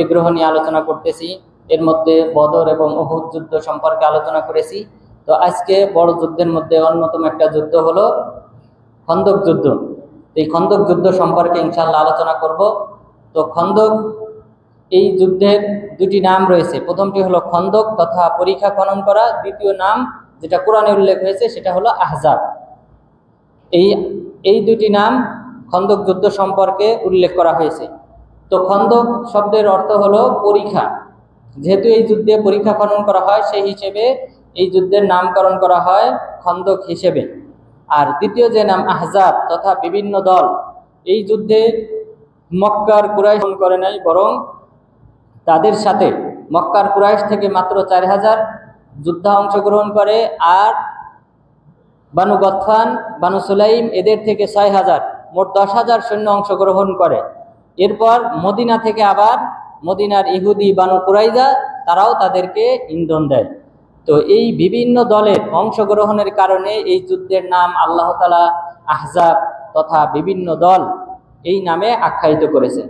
বিগ্রহ নিয়ে আলোচনা করতেছি। এর মধ্যে বদর এবং উহুদ যুদ্ধ সম্পর্কে আলোচনা করেছি। তো আজকে বড় যুদ্ধের মধ্যে অন্যতম একটা যুদ্ধ হলো খন্দক যুদ্ধ। এই খন্দক যুদ্ধ সম্পর্কে ইনশাআল্লাহ আলোচনা করব। তো খন্দক, এই যুদ্ধের দুটি নাম রয়েছে। প্রথমটি হলো খন্দক তথা পরিখা খনন করা, দ্বিতীয় নাম যেটা কোরআনে উল্লেখ হয়েছে সেটা হলো আহজাব। এই দুটি নাম খন্দক যুদ্ধ সম্পর্কে উল্লেখ করা হয়েছে। তো খন্দক শব্দের অর্থ হলো পরিখা। যেহেতু এই যুদ্ধে পরিখা খনন করা হয়, সেই হিসেবে এই যুদ্ধের নামকরণ করা হয় খন্দক হিসেবে। আর দ্বিতীয় যে নাম আহজাব তথা বিভিন্ন দল, এই যুদ্ধে মক্কার কুরাইশ করে নাই, বরং তাদের সাথে মক্কার কুরাইশ থেকে মাত্র 4000 যোদ্ধা অংশগ্রহণ করে, আর বানু গতফান, বানু সুলাইম এদের থেকে 6000, মোট 10,000 সৈন্য অংশগ্রহণ করে। এরপর মদিনা থেকে আবার মদিনার ইহুদি বানু কুরাইজা তারাও তাদেরকে ইন্ধন দেয়। তো এই বিভিন্ন দলের অংশগ্রহণের কারণে এই যুদ্ধের নাম আল্লাহ তাআলা আহজাব তথা বিভিন্ন দল এই নামে আখ্যায়িত করেছেন।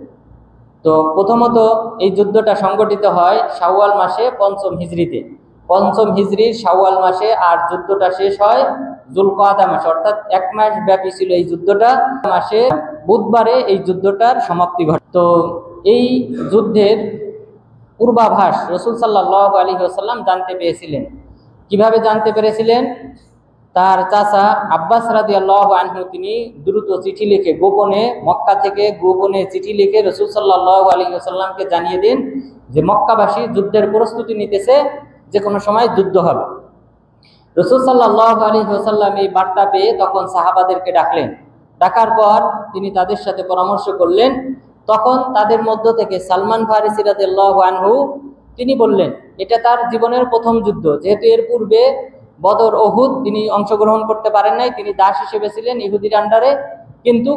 তো প্রথমত এই যুদ্ধটা সংগঠিত হয় শাওয়াল মাসে ৫ম হিজরিতে, ৫ম হিজরির শাওয়াল মাসে, আর যুদ্ধটা শেষ হয় যুলকাদা মাসে, অর্থাৎ 1 মাস ব্যাপী ছিল এই যুদ্ধটা। মাসে বুধবারে এই যুদ্ধটার সমাপ্তি ঘটে। তো এই যুদ্ধের পূর্বাভাস রাসূল সাল্লাল্লাহু আলাইহি ওয়াসাল্লাম জানতে পেরেছিলেন। কিভাবে জানতে পেরেছিলেন? তার চাচা আব্বাস রাদিয়াল্লাহু আনহু তিনি দ্রুত চিঠি লিখে গোপনে, মক্কা থেকে গোপনে চিঠি লিখে রাসূল সাল্লাল্লাহু আলাইহি ওয়াসাল্লামকে জানিয়ে দেন যে মক্কাবাসী যুদ্ধের প্রস্তুতি নিতেছে, যে কোনো সময় যুদ্ধ হবে। রাসূল সাল্লাল্লাহু আলাইহি ওয়াসাল্লাম এই বার্তা পেয়ে তখন সাহাবাদেরকে ডাকলেন। ডাকার পর তিনি তাদের সাথে পরামর্শ করলেন। তখন তাদের মধ্য থেকে সালমান ফারিসি রাদিয়াল্লাহু আনহু তিনি বললেন, এটা তার জীবনের প্রথম যুদ্ধ, যেহেতু এর পূর্বে বদর, উহুদ তিনি অংশগ্রহণ করতে পারেন নাই, তিনি দাস হিসেবে ছিলেন ইহুদির আন্ডারে। কিন্তু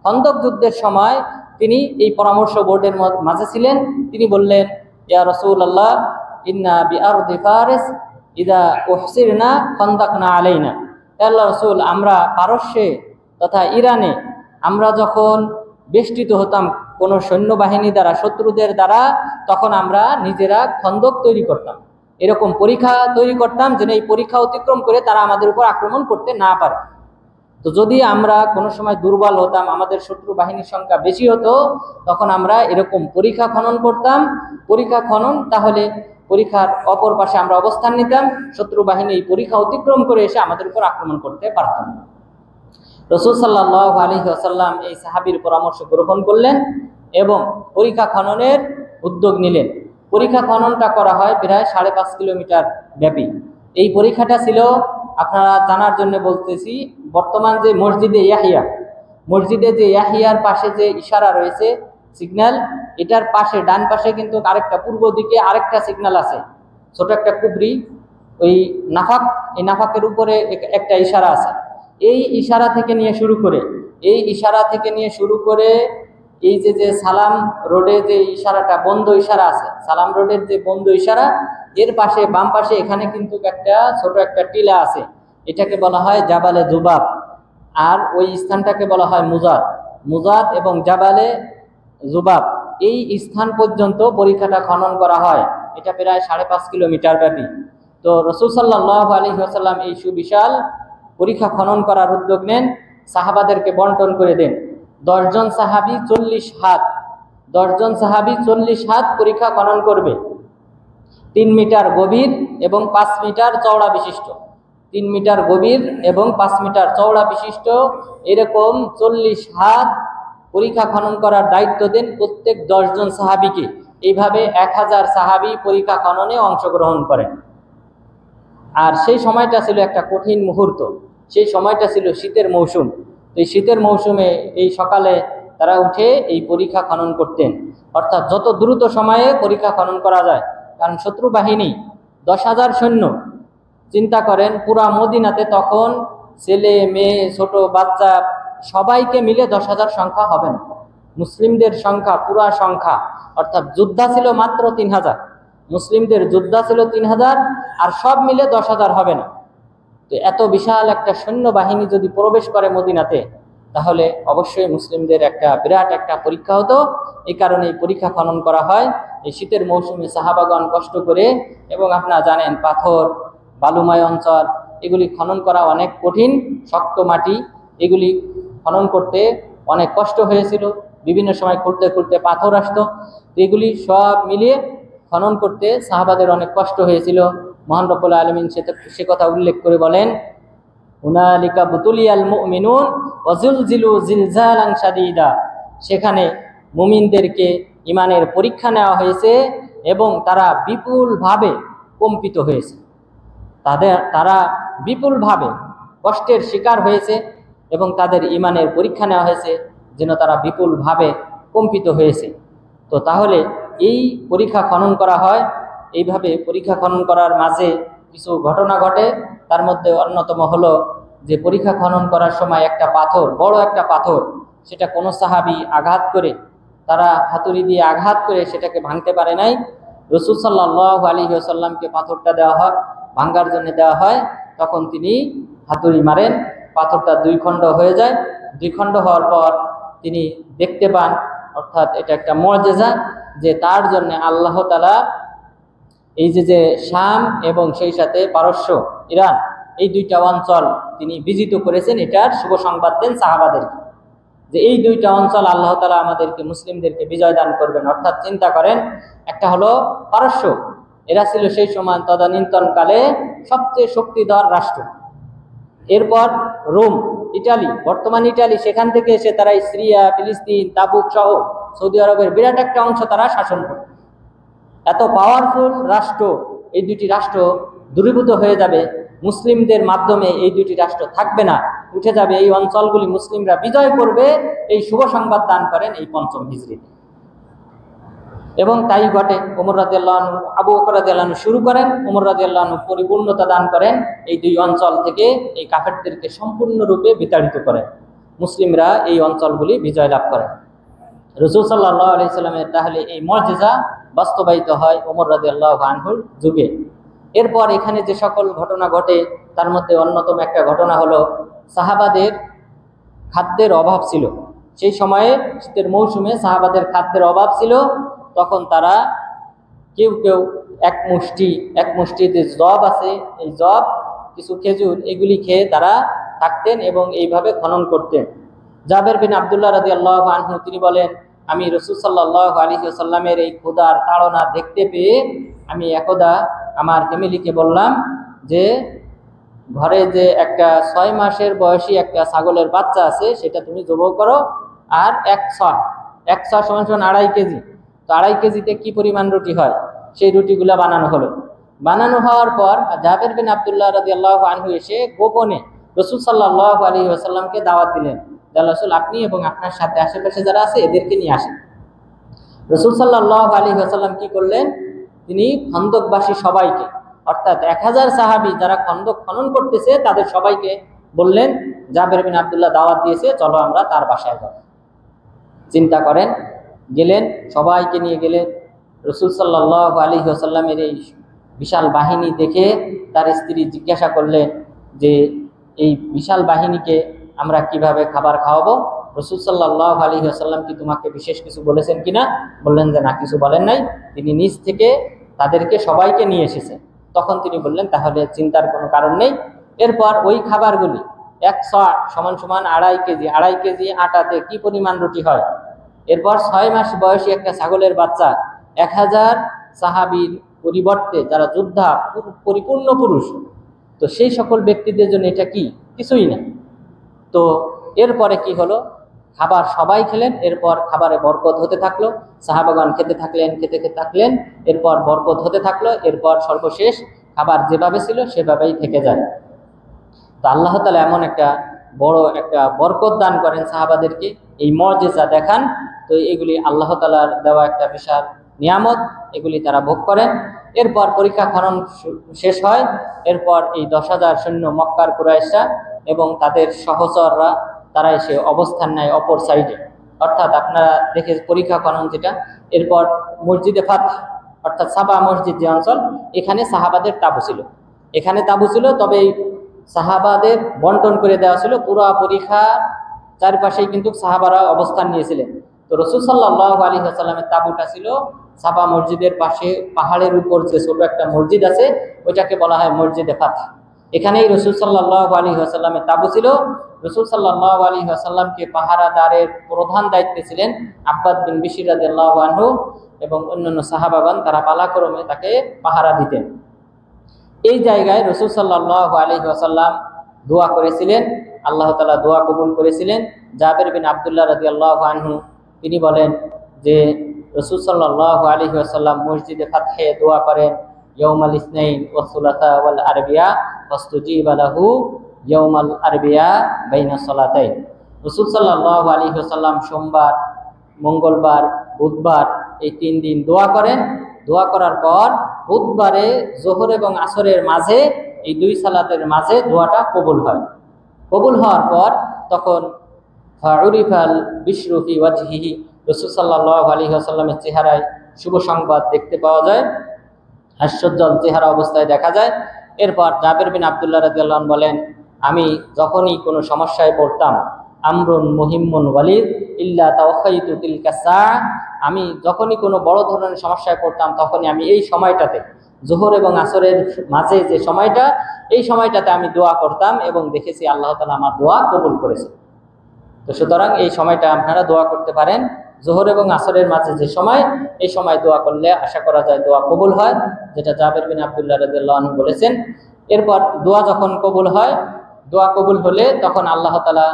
খন্দক যুদ্ধের সময় তিনি এই পরামর্শ বোর্ডের মাঝে ছিলেন। তিনি বললেন, ইয়া রাসূলুল্লাহ, ইন্না বিআরদি ফারিস ইদা উহসিরনা খন্দাকনা আলাইনা। আল্লাহ রাসূল, আমরা পারস্যে তথা ইরানে আমরা যখন বেষ্টিত হতাম কোনো সৈন্যবাহিনী দ্বারা, শত্রুদের দ্বারা, তখন আমরা নিজেরা খন্দক তৈরি করতাম, এরকম পরীক্ষা তৈরি করতাম যেন এই পরীক্ষা অতিক্রম করে তারা আমাদের উপর আক্রমণ করতে না পারে। তো যদি আমরা কোনো সময় দুর্বল হতাম, আমাদের শত্রু বাহিনীর সংখ্যা বেশি হতো, তখন আমরা এরকম পরীক্ষা খনন করতাম। পরীক্ষা খনন, তাহলে পরীক্ষার অপর পাশে আমরা অবস্থান নিতাম, শত্রু বাহিনী এই পরীক্ষা অতিক্রম করে এসে আমাদের উপর আক্রমণ করতে পারতাম না। রাসূল সাল্লাল্লাহু আলাইহি ওয়াসাল্লাম এই সাহাবীর পরামর্শ গ্রহণ করলেন এবং পরীক্ষা খননের উদ্যোগ নিলেন। পরীক্ষা খননটা করা হয় প্রায় 5.5 কিলোমিটার ব্যাপী। এই পরীক্ষাটা ছিল, আপনারা জানার জন্য বলতেছি, বর্তমান যে মসজিদে ইয়াহিয়ার পাশে যে ইশারা রয়েছে, সিগন্যাল, এটার পাশে ডান পাশে কিন্তু আরেকটা, পূর্ব দিকে আরেকটা সিগন্যাল আছে, ছোট একটা কুবরি, ওই নাফাক, এই নাফাকের উপরে একটা ইশারা আছে। এই ইশারা থেকে নিয়ে শুরু করে এই যে সালাম রোডে যে ইশারাটা, বন্ধ ইশারা আছে, সালাম রোডের যে বন্ধ ইশারা, এর পাশে বাম পাশে এখানে কিন্তু একটা ছোট একটা টিলা আছে, এটাকে বলা হয় জাবালে জুবাব, আর ওই স্থানটাকে বলা হয় মুজাদ এবং জাবালে জুবাব। এই স্থান পর্যন্ত পরীক্ষাটা খনন করা হয়। এটা প্রায় 5.5 কিলোমিটার ব্যাপী। তো রাসূল সাল্লাল্লাহু আলাইহি ওয়াসাল্লাম এই সুবিশাল পরীক্ষা খনন করার উদ্যোগ নেন, সাহাবাদেরকে বন্টন করে দেন। 10 জন সাহাবী 40 হাত পরীক্ষা খনন করবে। 3 মিটার গভীর এবং 5 মিটার চওড়া বিশিষ্ট, 3 মিটার গভীর এবং 5 মিটার চওড়া বিশিষ্ট এরকম 40 হাত পরীক্ষা খনন করার দায়িত্ব দেন প্রত্যেক 10 জন সাহাবীকে। এইভাবে 1000 সাহাবী পরীক্ষা খননে অংশগ্রহণ করেন। আর সেই সময়টা ছিল একটা কঠিন মুহূর্ত, সেই সময়টা ছিল শীতের মৌসুম। এই শীতের মৌসুমে এই সকালে তারা উঠে এই পরীক্ষা খনন করতেন, অর্থাৎ যত দ্রুত সময়ে পরীক্ষা খনন করা যায়। কারণ শত্রু বাহিনী 10,000 সৈন্য, চিন্তা করেন পুরা মদিনাতে তখন ছেলে মেয়ে ছোট বাচ্চা সবাইকে মিলে 10,000 সংখ্যা হবে না, মুসলিমদের সংখ্যা পুরা সংখ্যা, অর্থাৎ যোদ্ধা ছিল মাত্র 3,000, মুসলিমদের যোদ্ধা ছিল 3,000, আর সব মিলে 10,000 হবে না। তো এত বিশাল একটা সৈন্যবাহিনী যদি প্রবেশ করে মদিনাতে, তাহলে অবশ্যই মুসলিমদের একটা বিরাট একটা পরীক্ষা হতো। এই কারণে এই পরীক্ষা খনন করা হয়। এই শীতের মৌসুমে সাহাবাগণ কষ্ট করে, এবং আপনারা জানেন পাথর, বালুময় অঞ্চল, এগুলি খনন করা অনেক কঠিন, শক্ত মাটি, এগুলি খনন করতে অনেক কষ্ট হয়েছিল। বিভিন্ন সময় খুঁড়তে খুঁড়তে পাথর আসতো। এগুলি সব মিলিয়ে খনন করতে সাহাবাদের অনেক কষ্ট হয়েছিল। মহান রব্বুল আলামিন সে কথা উল্লেখ করে বলেন, হুনালিকা বুতুলিয়াল মুমিনুন ওয়া যুলজিলু জিলজালান শাদীদা, সেখানে মুমিনদেরকে ইমানের পরীক্ষা নেওয়া হয়েছে এবং তারা বিপুলভাবে কম্পিত হয়েছে। তারা বিপুলভাবে কষ্টের শিকার হয়েছে এবং তাদের ইমানের পরীক্ষা নেওয়া হয়েছে যেন তারা বিপুলভাবে কম্পিত হয়েছে। তো তাহলে এই পরীক্ষা খনন করা হয়। এইভাবে পরীক্ষা খনন করার মাঝে কিছু ঘটনা ঘটে। তার মধ্যে অন্যতম হলো যে পরীক্ষা খনন করার সময় একটা পাথর, বড় একটা পাথর, সেটা কোনো সাহাবী আঘাত করে, তারা হাতুড়ি দিয়ে আঘাত করে সেটাকে ভাঙতে পারে নাই। রাসূল সাল্লাল্লাহু আলাইহি ওয়াসাল্লামকে পাথরটা দেওয়া হয়, ভাঙার জন্য দেওয়া হয়। তখন তিনি হাতুড়ি মারেন, পাথরটা দুই খণ্ড হয়ে যায়। দুই খণ্ড হওয়ার পর তিনি দেখতে পান, অর্থাৎ এটা একটা মুআজিজা, যে তার জন্য আল্লাহ তাআলা এই যে শাম এবং সেই সাথে পারস্য, ইরান, এই দুইটা অঞ্চল তিনি বিজিত করেছেন। এটার শুভ সংবাদ দেন সাহাবাদেরকে যে এই দুইটা অঞ্চল আল্লাহ তাআলা আমাদেরকে, মুসলিমদেরকে বিজয় দান করবেন। অর্থাৎ চিন্তা করেন, একটা হলো পারস্য, এরা ছিল সেই সময় তদানীন্তনকালে সবচেয়ে শক্তিধর রাষ্ট্র। এরপর রোম, ইটালি, বর্তমান ইটালি, সেখান থেকে এসে তারা সিরিয়া, ফিলিস্তিন, তাবুক সহ সৌদি আরবের বিরাট একটা অংশ তারা শাসন করে। এত পাওয়ারফুল রাষ্ট্র, এই দুটি রাষ্ট্র দূরীভূত হয়ে যাবে, মুসলিমদের মাধ্যমে এই দুটি রাষ্ট্র থাকবে না, উঠে যাবে, এই অঞ্চলগুলি মুসলিমরা বিজয় করবে, এই শুভ সংবাদ দান করেন এই ৫ম হিজরিতে। এবং তাই ঘটে। ওমর রাদিয়াল্লাহু আনহু, আবু বকর রাদিয়াল্লাহু আনহু শুরু করেন, ওমর রাদিয়াল্লাহু আনহু পরিপূর্ণতা দান করেন, এই দুই অঞ্চল থেকে এই কাফেরদেরকে সম্পূর্ণরূপে বিতাড়িত করেন, মুসলিমরা এই অঞ্চলগুলি বিজয় লাভ করেন। রাসূল সাল্লাল্লাহু আলাইহি সাল্লামের তাহলে এই মুআজিজা বাস্তবায়িত হয় ওমর রাদিয়াল্লাহু আনহুর যুগে। এরপর এখানে যে সকল ঘটনা ঘটে তার মধ্যে অন্যতম একটা ঘটনা হলো সাহাবাদের খাদ্যের অভাব ছিল। সেই সময়ে শীতের মৌসুমে সাহাবাদের খাদ্যের অভাব ছিল। তখন তারা কেউ কেউ এক মুষ্টি যে জব আছে, এই জব, কিছু খেজুর, এগুলি খেয়ে তারা থাকতেন এবং এইভাবে খনন করতেন। জাবের বিন আব্দুল্লাহ রাদিয়াল্লাহু আনহু তিনি বলেন, আমি রাসূল সাল্লাল্লাহু আলাইহি ওয়াসাল্লামের এই ক্ষুধার তাড়না দেখতে পেয়ে আমি একদা আমার ফ্যামিলিকে বললাম যে ঘরে যে একটা 6 মাসের বয়সী একটা ছাগলের বাচ্চা আছে সেটা তুমি জবাই করো, আর এক ছ সমান সমান 2.5 কেজি। তো 2.5 কেজিতে কি পরিমাণ রুটি হয়, সেই রুটিগুলা বানানো হলো। বানানো হওয়ার পর জাবের বিন আব্দুল্লাহ রাদিয়াল্লাহু আনহু এসে গোপনে রাসূল সাল্লাল্লাহু আলাইহি ওয়াসাল্লামকে দাওয়াত দিলেন, রাসূল আপনি এবং আপনার সাথে আশেপাশে যারা আছে এদেরকে নিয়ে আসেন। রাসূল সাল্লাল্লাহু আলাইহি ওয়াসাল্লাম কি করলেন, তিনি খন্দকবাসী সবাইকে, অর্থাৎ 1000 সাহাবী যারা খন্দক খনন করতেছে তাদের সবাইকে বললেন, জাবের বিন আব্দুল্লাহ দাওয়াত দিয়েছে, চলো আমরা তার বাসায় যাব। চিন্তা করেন, গেলেন, সবাইকে নিয়ে গেলেন। রাসূল সাল্লাল্লাহু আলাইহি ওয়াসাল্লামের এই বিশাল বাহিনী দেখে তার স্ত্রী জিজ্ঞাসা করলেন যে এই বিশাল বাহিনীকে আমরা কিভাবে খাবার খাওয়াবো? রাসূল সাল্লাল্লাহু আলাইহি ওয়াসাল্লাম কি তোমাকে বিশেষ কিছু বলেছেন কিনা? বললেন যে না, কিছু বলেন নাই, তিনি নিজ থেকে তাদেরকে সবাইকে নিয়ে এসেছেন। তখন তিনি বললেন তাহলে চিন্তার কোনো কারণ নেই। এরপর ওই খাবারগুলি 100 সমান সমান 2.5 কেজি আটাতে কি পরিমাণ রুটি হয়। এরপর 6 মাস বয়সী একটা ছাগলের বাচ্চা, 1000 সাহাবীর পরিবর্তে যারা যোদ্ধা পরিপূর্ণ পুরুষ, তো সেই সকল ব্যক্তিদের জন্য এটা কি কিছুই না। তো এরপরে কি হলো, খাবার সবাই খেলেন, এরপর খাবারে বরকত হতে থাকলো, সাহাবাগণ খেতে থাকলেন, এরপর বরকত হতে থাকলো, এরপর সর্বশেষ খাবার যেভাবে ছিল সেভাবেই থেকে যায়। তো আল্লাহ তাআলা এমন একটা বড় একটা বরকত দান করেন সাহাবাদেরকে, এই মুআজিজা দেখান। তো এগুলি আল্লাহ তাআলার দেওয়া একটা বিশাল নিয়ামত, এগুলি তারা ভোগ করেন। এরপর পরীক্ষা খনন শেষ হয়। এরপর এই 10,000 সৈন্য মক্কার কুরাইশরা এবং তাদের সহচররা তারা এসে অবস্থান নেয় অপর সাইডে, অর্থাৎ আপনারা দেখে পরীক্ষা খনন যেটা। এরপর মসজিদে ফাতহ, অর্থাৎ সাবা মসজিদ যে অঞ্চল, এখানে সাহাবাদের তাঁবু ছিল, তবে সাহাবাদের বন্টন করে দেওয়া ছিল। পুরো পরীক্ষা চারপাশেই কিন্তু সাহাবারা অবস্থান নিয়েছিলেন। তো রাসূল সাল্লাল্লাহু আলাইহি ওয়াসাল্লামের তাঁবুটা ছিল সাফা মসজিদের পাশে, পাহাড়ের উপর যে ছোট একটা মসজিদ আছে ওইটাকে বলা হয় মসজিদে ফাতহ। এখানেই রাসূল সাল্লাল্লাহু আলাইহি ওয়াসাল্লামের তাঁবু ছিল। রাসূল সাল্লাল্লাহু আলাইহি ওয়াসাল্লামকে পাহারাদারের প্রধান দায়িত্বে ছিলেন আব্বাদ বিন বিশর রাদিয়াল্লাহু আনহু এবং অন্যান্য সাহাবাগণ, তারা পালাক্রমে তাকে পাহারা দিতেন। এই জায়গায় রাসূল সাল্লাল্লাহু আলাইহি ওয়াসাল্লাম দোয়া করেছিলেন, আল্লাহ তাআলা দোয়া কবুল করেছিলেন। জাবের বিন আব্দুল্লাহ রাদিয়াল্লাহু আনহু তিনি বলেন যে রাসূল সাল্লাল্লাহু আলাইহি ওয়াসাল্লাম মসজিদে ফাতহে দোয়া করেন, ইয়াউমাল ইসনাইন ওয়াস সুলাসা ওয়াল আরবিয়া ফাস্তুজিবা লাহু ইয়াউমাল আরবিয়া বাইনা সালাতাইন। রাসূল সাল্লাল্লাহু আলাইহি ওয়াসাল্লাম সোমবার, মঙ্গলবার, বুধবার এই 3 দিন দোয়া করেন। দোয়া করার পর বুধবারে যোহর এবং আসরের মাঝে, এই 2 সালাতের মাঝে দোয়াটা কবুল হয়। কবুল হওয়ার পর তখন ফাউরিফাল বিশরু ফি ওয়াজহিহি, রাসূল সাল্লাল্লাহু আলাইহি ওয়াসাল্লামের চেহারায় শুভ সংবাদ দেখতে পাওয়া যায়, হাস্যোজ্জ্বল চেহারা অবস্থায় দেখা যায়। এরপর জাবের বিন আব্দুল্লাহ রাদিয়াল্লাহু আনহু বলেন, আমি যখনই কোনো সমস্যায় পড়তাম, আমরুন মুহিম্মুন ওয়ালিদ ইল্লা তাওয়াক্কাইতু তিলকা সা, আমি যখনই কোনো বড় ধরনের সমস্যায় পড়তাম তখনই আমি এই সময়টাতে, যোহর এবং আসরের মাঝে যে সময়টা, এই সময়টাতে আমি দোয়া করতাম এবং দেখেছি আল্লাহ তাআলা আমার দোয়া কবুল করেছে। তো সুতরাং এই সময়টা আপনারা দোয়া করতে পারেন। যোহর এবং আসরের মাঝে যে সময়, এই সময় দোয়া করলে আশা করা যায় দোয়া কবুল হয়, যেটা জাবের বিন আব্দুল্লাহ রাদিয়াল্লাহু আনহু বলেছেন। এরপর দোয়া যখন কবুল হয়, দোয়া কবুল হলে তখন আল্লাহ তাআলা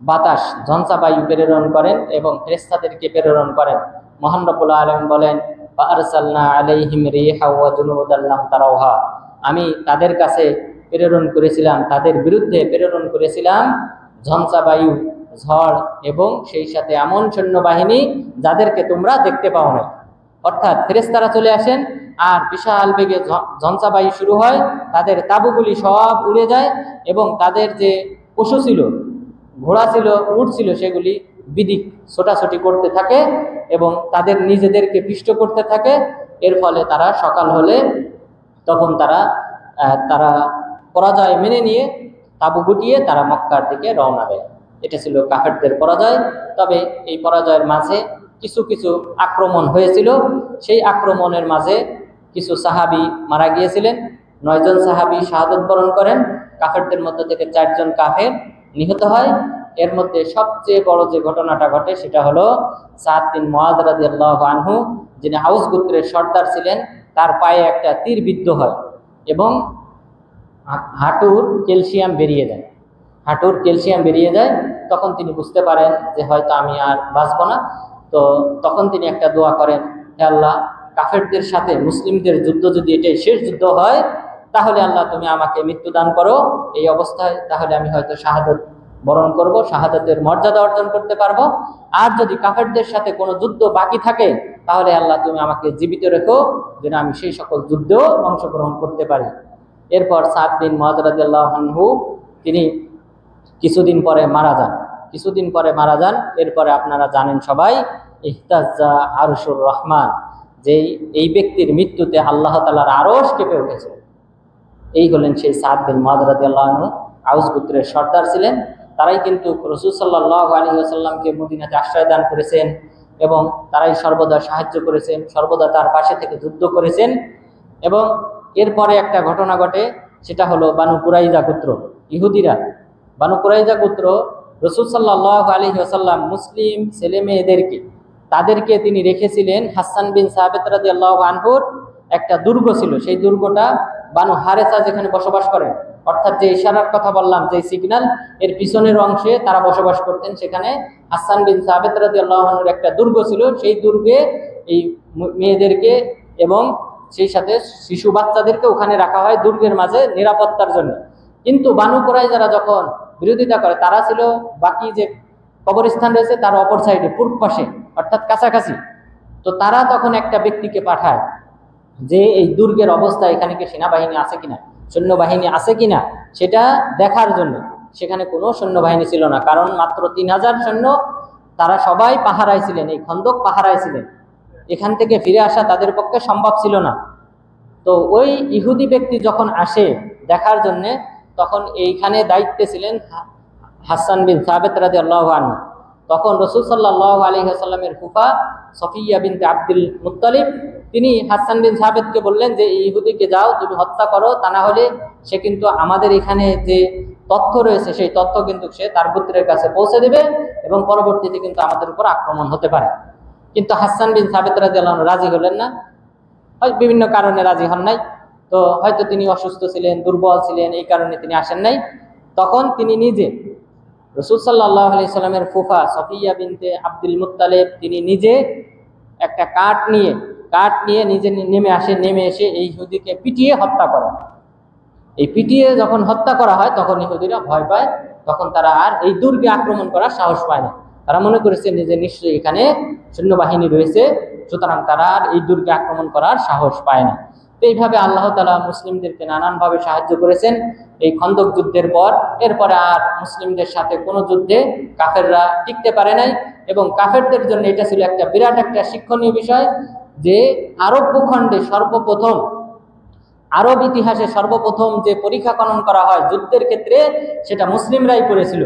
বাতাস, ঝঞ্ঝা বায়ু প্রেরণ করেন এবং ফেরেশতাদেরকে প্রেরণ করেন। মহান রব্বুল আলামিন বলেন, ফাআরসালনা আলাইহিম রিহা ওয়া জুনুদান লাম তারাউহা, আমি তাদের কাছে প্রেরণ করেছিলাম, তাদের বিরুদ্ধে প্রেরণ করেছিলাম ঝঞ্ঝা বায়ু, ঝড় এবং সেই সাথে এমন সৈন্যবাহিনী যাদেরকে তোমরা দেখতে পাও না। অর্থাৎ ফেরেশতারা চলে আসেন আর বিশাল বেগে ঝঞ্ঝা বায়ু শুরু হয়, তাদের তাঁবুগুলি সব উড়ে যায় এবং তাদের যে পশু ছিল, ঘোড়া ছিল, উট ছিল, সেগুলি বিদিক ছোটাছুটি করতে থাকে এবং তাদের নিজেদেরকে পিষ্ট করতে থাকে। এর ফলে তারা সকাল হলে তখন তারা পরাজয় মেনে নিয়ে তাঁবু গুটিয়ে তারা মক্কার দিকে রওনা দেয়। এটা ছিল কাফেরদের পরাজয়। তবে এই পরাজয়ের মাঝে কিছু কিছু আক্রমণ হয়েছিল। সেই আক্রমণের মাঝে কিছু সাহাবী মারা গিয়েছিলেন, 9 জন সাহাবী শাহাদাত বরণ করেন। কাফেরদের মধ্যে থেকে 4 জন কাফের নিহত হয়। এর মধ্যে সবচেয়ে বড় যে ঘটনাটা ঘটে সেটা হলো সাদ বিন মুআয রাদিয়াল্লাহু আনহু, যিনি আউস গোত্রের সর্দার ছিলেন, তার পায়ে একটা তীর বিদ্ধ হয় এবং হাঁটুর ক্যালসিয়াম বেরিয়ে যায়। তখন তিনি বুঝতে পারেন যে হয়তো আমি আর বাঁচব না। তো তখন তিনি একটা দোয়া করেন, হে আল্লাহ, কাফেরদের সাথে মুসলিমদের যুদ্ধ যদি এটাই শেষ যুদ্ধ হয়, তাহলে আল্লাহ তুমি আমাকে মৃত্যু দান করো এই অবস্থায়, তাহলে আমি হয়তো শাহাদাত বরণ করব, শাহাদাতের মর্যাদা অর্জন করতে পারবো। আর যদি কাফেরদের সাথে কোনো যুদ্ধ বাকি থাকে, তাহলে আল্লাহ তুমি আমাকে জীবিত রেখো, যেন আমি সেই সকল যুদ্ধেও অংশগ্রহণ করতে পারি। এরপর সাদ বিন মুআয রাদিয়াল্লাহু আনহু তিনি কিছুদিন পরে মারা যান। এরপরে আপনারা জানেন সবাই, ইহতাজ্জা আরশুর রহমান, যে এই ব্যক্তির মৃত্যুতে আল্লাহ তাআলার আরশ কেঁপে উঠেছে। এই হলেন সেই সাদ বিন মুআয রাদিয়াল্লাহু আনহু, আউস গোত্রের সর্দার ছিলেন। তারাই কিন্তু রাসূল সাল্লাল্লাহু আলাইহি ওয়াসাল্লামকে মদিনাতে আশ্রয় দান করেছেন এবং তারাই সর্বদা সাহায্য করেছেন, সর্বদা তার পাশে থেকে যুদ্ধ করেছেন। এবং এরপরে একটা ঘটনা ঘটে, সেটা হলো বানু কুরাইজা গোত্র, ইহুদিরা। বানু কুরাইজা গোত্র রাসূল সাল্লাল্লাহু আলাইহি ওয়াসাল্লাম মুসলিম ছেলে মেয়েদেরকে, তাদেরকে তিনি রেখেছিলেন হাসান বিন সাবিত রাদিয়াল্লাহু আনহুর একটা দুর্গ ছিল। সেই দুর্গটা বানু হারেসা যেখানে বসবাস করেন, অর্থাৎ যে ইশারার কথা বললাম, যে সিগন্যাল, এর পিছনের অংশে তারা বসবাস করতেন। সেখানে হাসান বিন সাবিত রাদিয়াল্লাহু আনহুর একটা দুর্গ ছিল। সেই দুর্গে এই মেয়েদেরকে এবং সেই সাথে শিশু বাচ্চাদেরকে ওখানে রাখা হয় দুর্গের মাঝে নিরাপত্তার জন্য। কিন্তু বানু কুরাইজারা যখন বিরোধিতা করে, তারা ছিল বাকি যে কবরস্থান রয়েছে তার অপর সাইডে, পূর্ব পাশে, অর্থাৎ কাছাকাছি। তো তারা তখন একটা ব্যক্তিকে পাঠায় যে এই দুর্গের অবস্থা, এখানে কি সেনাবাহিনী আছে কিনা, সৈন্যবাহিনী আছে কিনা সেটা দেখার জন্য। সেখানে কোনো সৈন্যবাহিনী ছিল না, কারণ মাত্র 3000 সৈন্য, তারা সবাই পাহারায় ছিলেন, এই খন্দক পাহারায় ছিলেন। এখান থেকে ফিরে আসা তাদের পক্ষে সম্ভব ছিল না। তো ওই ইহুদি ব্যক্তি যখন আসে দেখার জন্যে, তখন এইখানে দায়িত্বে ছিলেন হাসান বিন সাবিত রাদিয়াল্লাহু আনহু। তখন রাসূল সাল্লাল্লাহু আলাইহি ওয়াসাল্লামের ফুফা সফিয়া বিনতে আব্দুল মুত্তালিব তিনি হাসান বিন সাবিতকে বললেন যে এই ইহুদিকে যাও তুমি হত্যা করো, তা না হলে সে কিন্তু আমাদের এখানে যে তথ্য রয়েছে সেই তথ্য কিন্তু সে তার পুত্রের কাছে পৌঁছে দেবে এবং পরবর্তীতে কিন্তু আমাদের উপর আক্রমণ হতে পারে। কিন্তু হাসান বিন সাবিত রাদিয়াল্লাহু আনহু রাজি হলেন না, হয়তো বিভিন্ন কারণে রাজি হন নাই। তো হয়তো তিনি অসুস্থ ছিলেন, দুর্বল ছিলেন, এই কারণে তিনি আসেন নাই। তখন তিনি নিজে রাসূল সাল্লাল্লাহু আলাইহি সাল্লামের ফুফা সফিয়া বিনতে আব্দুল মুত্তালিব তিনি নিজে একটা কাঠ নিয়ে নিজে নেমে এসে এই ইহুদিকে পিটিয়ে হত্যা করেন। এই পিটিয়ে যখন হত্যা করা হয় তখন ইহুদিরা ভয় পায়, তখন তারা আর এই দুর্গে আক্রমণ করার সাহস পায় না। তারা মনে করেছে যে নিশ্চয়ই এখানে সৈন্যবাহিনী রয়েছে, সুতরাং তারা আর এই দুর্গে আক্রমণ করার সাহস পায় না। তো এইভাবে আল্লাহ তাআলা মুসলিমদেরকে নানানভাবে সাহায্য করেছেন। এই খন্দক যুদ্ধের পর এরপরে আর মুসলিমদের সাথে কোনো যুদ্ধে কাফেররা টিকতে পারে নাই, এবং কাফেরদের জন্য এটা ছিল একটা বিরাট একটা শিক্ষণীয় বিষয় যে আরব ভূখণ্ডে সর্বপ্রথম, আরব ইতিহাসে সর্বপ্রথম যে পরীক্ষা খনন করা হয় যুদ্ধের ক্ষেত্রে সেটা মুসলিমরাই করেছিল।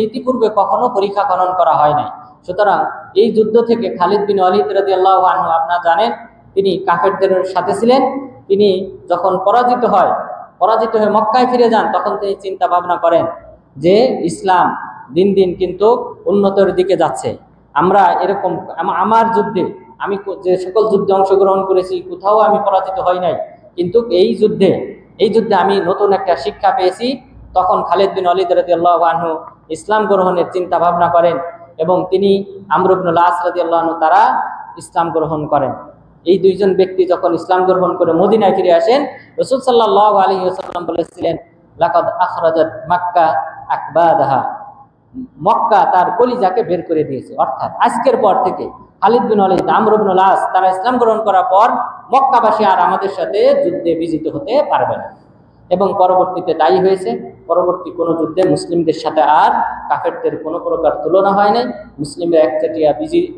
ইতিপূর্বে কখনো পরীক্ষা খনন করা হয় নাই। সুতরাং এই যুদ্ধ থেকে খালিদ বিন ওয়ালিদ রাদিয়াল্লাহু আনহু আপনারা জানেন তিনি কাফেরদের সাথে ছিলেন। তিনি যখন পরাজিত হয়ে মক্কায় ফিরে যান তখন তিনি চিন্তা ভাবনা করেন যে ইসলাম দিন দিন কিন্তু উন্নতির দিকে যাচ্ছে। আমরা এরকম আমার যুদ্ধে আমি যে সকল যুদ্ধে অংশগ্রহণ করেছি কোথাও আমি পরাজিত হই নাই, কিন্তু এই যুদ্ধে আমি নতুন একটা শিক্ষা পেয়েছি। তখন খালিদ বিন ওয়ালিদ রাদিয়াল্লাহু আনহু ইসলাম গ্রহণের চিন্তা ভাবনা করেন এবং তিনি আমর ইবনুল আস রাদিয়াল্লাহু আনহু তারা ইসলাম গ্রহণ করেন। এই দুইজন ব্যক্তি যখন ইসলাম গ্রহণ করে মদিনায় ফিরে আসেন, রাসূল সাল্লাল্লাহু আলাইহি ওয়াসাল্লাম বলেছিলেন লাকাদ আখরাজাত মক্কা আকবাদাহা, মক্কা তার কলিজাকে বের করে দিয়েছে। অর্থাৎ আজকের পর থেকে খালিদ বিন ওয়ালিদ, আমর ইবনুল আস তারা ইসলাম গ্রহণ করার পর মক্কাবাসী আর আমাদের সাথে যুদ্ধে বিজিত হতে পারবে না। এবং পরবর্তীতে তাই হয়েছে। পরবর্তী কোনো যুদ্ধে মুসলিমদের সাথে আর কাফেরদের কোনো প্রকার তুলনা হয় নাই, মুসলিমরা একচেটিয়া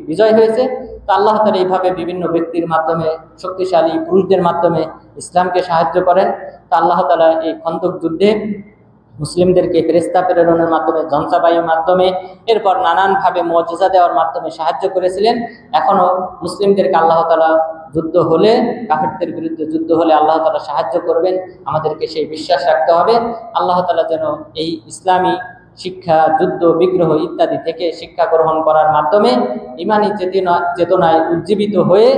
বিজয় হয়েছে। তো আল্লাহ তাআলা এইভাবে বিভিন্ন ব্যক্তির মাধ্যমে, শক্তিশালী পুরুষদের মাধ্যমে ইসলামকে সাহায্য করেন। তো আল্লাহ তাআলা এই খন্দক যুদ্ধে মুসলিমদেরকে ফেরেশতা প্রেরণের মাধ্যমে, ধ্বংসাবায়ুর মাধ্যমে, এরপর নানানভাবে মুআজিজা দেওয়ার মাধ্যমে সাহায্য করেছিলেন। এখনো মুসলিমদেরকে আল্লাহ তাআলা যুদ্ধ হলে, কাফেরদের বিরুদ্ধে যুদ্ধ হলে আল্লাহ তাআলা সাহায্য করবেন, আমাদেরকে সেই বিশ্বাস রাখতে হবে। আল্লাহ তাআলা যেন এই ইসলামী শিক্ষা, যুদ্ধ, বিগ্রহ ইত্যাদি থেকে শিক্ষা গ্রহণ করার মাধ্যমে ঈমানী চেতনায় উজ্জীবিত হয়ে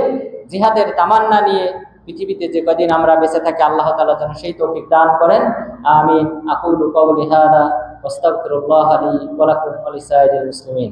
জিহাদের তামান্না নিয়ে পৃথিবীতে যে কদিন আমরা বেঁচে থাকি আল্লাহ তাআলা যেন সেই তৌফিক দান করেন। আমিন। আকুলু কওলি হাদা ওয়াস্তাগফিরুল্লাহ লি ওয়া লাকুম ওয়া লিসাইরিল মুসলিমিন।